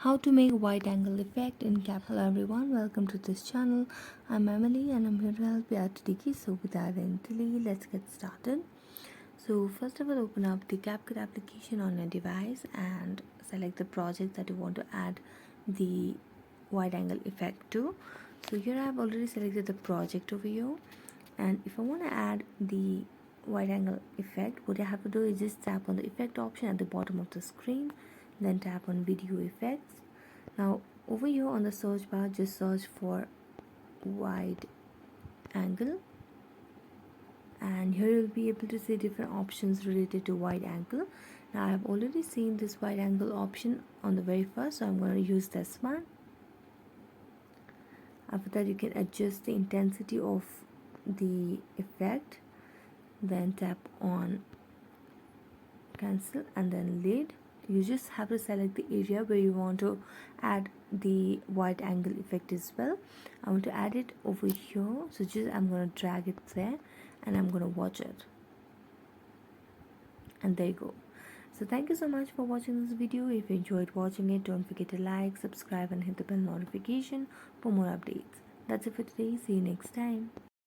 How to make wide angle effect in Cap. Hello everyone, welcome to this channel. I'm Emily and I'm here to help you out today. So without any delay, let's get started. So first of all, open up the Capcut application on your device and select the project that you want to add the wide angle effect to. So here I have already selected the project over here, and if I want to add the wide angle effect, what I have to do is just tap on the effect option at the bottom of the screen, then tap on video effects. Now over here on the search bar, just search for wide angle, and here you'll be able to see different options related to wide angle. Now I have already seen this wide angle option on the very first, so I'm going to use this one. After that, you can adjust the intensity of the effect, then tap on cancel and then lid. You just have to select the area where you want to add the wide angle effect as well. I want to add it over here, so just I'm going to drag it there and I'm going to watch it, and there you go. So thank you so much for watching this video. If you enjoyed watching it, don't forget to like, subscribe and hit the bell notification for more updates. That's it for today. See you next time.